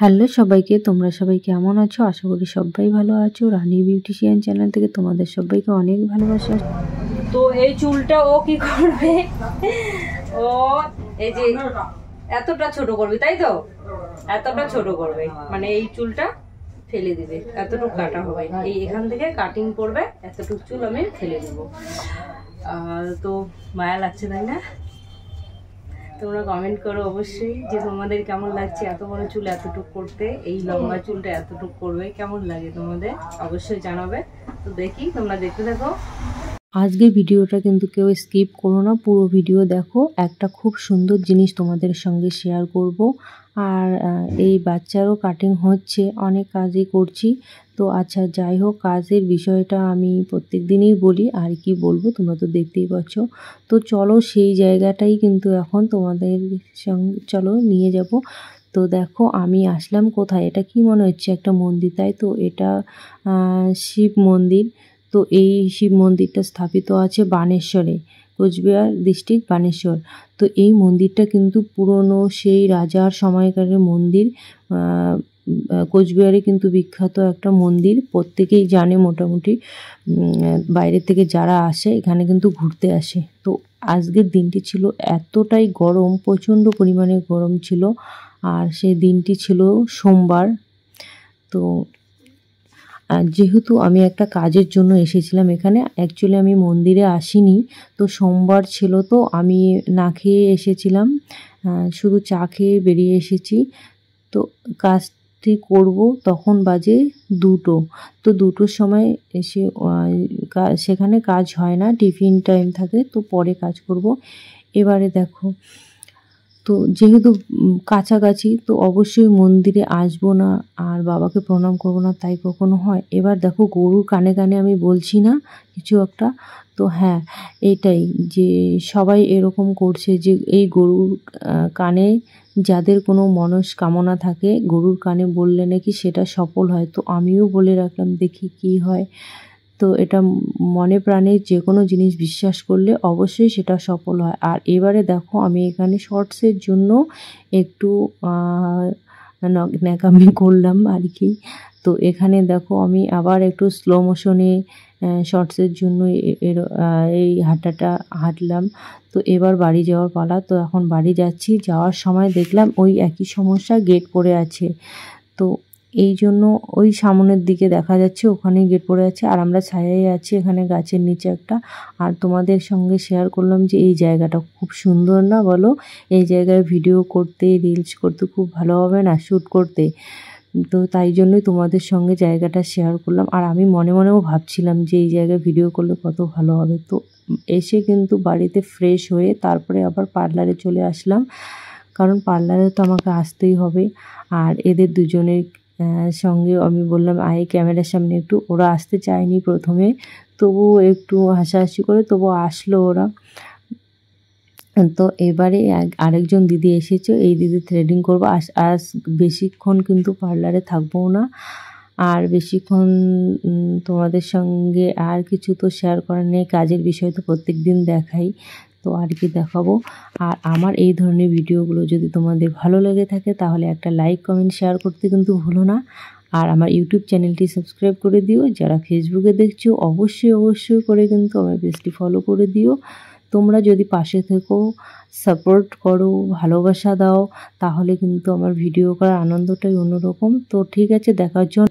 Hello সবাইকে, তোমরা সবাই কেমন আছো? আশা করি সবাই ভালো আছো। রানী বিউটিশিয়ান চ্যানেল থেকে তোমাদের সবাইকে অনেক ভালোবাসা। তো এই চুলটা ও কি করবে, ও এই যে এতটা ছোট করবে, তাই তো? এতটা ছোট করবে মানে এই চুলটা ফেলে দিবে, এতটুকু কাটা হবে, এই এখান থেকে কাটিং করবে, এতটুকু চুল আমি ফেলে দেবো। তো মায়া লাগছে তাই না? তোমরা কমেন্ট করো অবশ্যই যে তোমাদের কেমন লাগছে এত বড় চুল এতটুকু করতে, এই লম্বা চুলটা এতটুকু করবে কেমন লাগে তোমাদের অবশ্যই জানাবে। তো দেখি, তোমরা দেখতে থাকো। আজকে ভিডিওটা কিন্তু কেউ স্কিপ করো না, পুরো ভিডিও দেখো। একটা খুব সুন্দর জিনিস তোমাদের সঙ্গে শেয়ার করব। আর এই বাচ্চারও কাটিং হচ্ছে, অনেক কাজই করছি। তো আচ্ছা যাই হোক, কাজের বিষয়টা আমি প্রত্যেক দিনই বলি, আর কি বলবো তোমরা তো দেখতেই পাচ্ছ। তো চলো সেই জায়গাটাই কিন্তু এখন তোমাদের সঙ্গে চলো নিয়ে যাব। তো দেখো আমি আসলাম কোথায়, এটা কি মনে হচ্ছে একটা মন্দির, তাই তো? এটা শিব মন্দির। তো এই শিব মন্দিরটা স্থাপিত আছে বানেশ্বরে, কোচবিহার ডিস্ট্রিক্ট বানেশ্বর। তো এই মন্দিরটা কিন্তু পুরনো, সেই রাজার সময়কারের মন্দির। কোচবিহারে কিন্তু বিখ্যাত একটা মন্দির, প্রত্যেকেই জানে মোটামুটি। বাইরে থেকে যারা আসে এখানে কিন্তু ঘুরতে আসে। তো আজকের দিনটি ছিল এতটাই গরম, প্রচণ্ড পরিমাণে গরম ছিল। আর সেই দিনটি ছিল সোমবার। তো যেহেতু আমি একটা কাজের জন্য এসেছিলাম এখানে, অ্যাকচুয়ালি আমি মন্দিরে আসিনি। তো সোমবার ছিল, তো আমি না খেয়ে এসেছিলাম, শুধু চা খেয়ে বেরিয়ে এসেছি। তো কাজটি করব, তখন বাজে 2টো। তো 2টোর সময় এসে সেখানে কাজ হয় না, টিফিন টাইম থাকে, তো পরে কাজ করব। এবারে দেখো, তো যেহেতু কাছাকাছি, তো অবশ্যই মন্দিরে আসবো না আর বাবাকে প্রণাম করবো না, তাই কখনো হয়? এবার দেখো গরুর কানে কানে আমি বলছি না কিছু একটা, তো হ্যাঁ এটাই যে সবাই এরকম করছে যে এই গরুর কানে যাদের কোনো মনস্কামনা থাকে গরুর কানে বললে নাকি সেটা সফল হয়। তো আমিও বলে রাখলাম, দেখি কি হয়। তো এটা মনে প্রাণে যে কোনো জিনিস বিশ্বাস করলে অবশ্যই সেটা সফল হয়। আর এবারে দেখো আমি এখানে শর্টসের জন্য একটু ন্যাকামি করলাম আর কি। তো এখানে দেখো আমি আবার একটু স্লো মোশনে শর্টসের জন্য এই হাঁটাটা হাঁটলাম। তো এবার বাড়ি যাওয়ার পালা। তো এখন বাড়ি যাচ্ছি, যাওয়ার সময় দেখলাম ওই একই সমস্যা, গেট পড়ে আছে। তো এই জন্য ওই সামনের দিকে দেখা যাচ্ছে ওখানেই গেট পড়ে আছে, আর আমরা ছায়ায় আছি এখানে গাছের নিচে একটা। আর তোমাদের সঙ্গে শেয়ার করলাম যে এই জায়গাটা খুব সুন্দর না বলো? এই জায়গায় ভিডিও করতে, রিলস করতে খুব ভালো হবে না, শ্যুট করতে? তো তাই জন্যই তোমাদের সঙ্গে জায়গাটা শেয়ার করলাম। আর আমি মনে মনেও ভাবছিলাম যে এই জায়গায় ভিডিও করলে কত ভালো হবে। তো এসে কিন্তু বাড়িতে ফ্রেশ হয়ে তারপরে আবার পার্লারে চলে আসলাম, কারণ পার্লারে তো আমাকে আসতেই হবে। আর এদের দুজনের সঙ্গে আমি বললাম আয় ক্যামেরার সামনে একটু, ওরা আসতে চায়নি প্রথমে, তবুও একটু হাসাহাসি করে তবু আসলো ওরা। তো এবারে আরেকজন দিদি এসেছে, এই দিদি থ্রেডিং করবো। আজ বেশিক্ষণ কিন্তু পার্লারে থাকবো না, আর বেশিক্ষণ তোমাদের সঙ্গে আর কিছু তো শেয়ার করার নেই, কাজের বিষয় তো প্রত্যেক দিন দেখাই, তো আর কি দেখাবো। আর আমার এই ধরনের ভিডিওগুলো যদি তোমাদের ভালো লেগে থাকে তাহলে একটা লাইক কমেন্ট শেয়ার করতে কিন্তু ভুলো না। আর আমার ইউটিউব চ্যানেলটি সাবস্ক্রাইব করে দিও। যারা ফেসবুকে দেখছো অবশ্যই করে কিন্তু আমার পেজটি ফলো করে দিও। তোমরা যদি পাশে থেকো, সাপোর্ট করো, ভালোবাসা দাও, তাহলে কিন্তু আমার ভিডিও করার আনন্দটাই অন্যরকম। তো ঠিক আছে, দেখার জন্য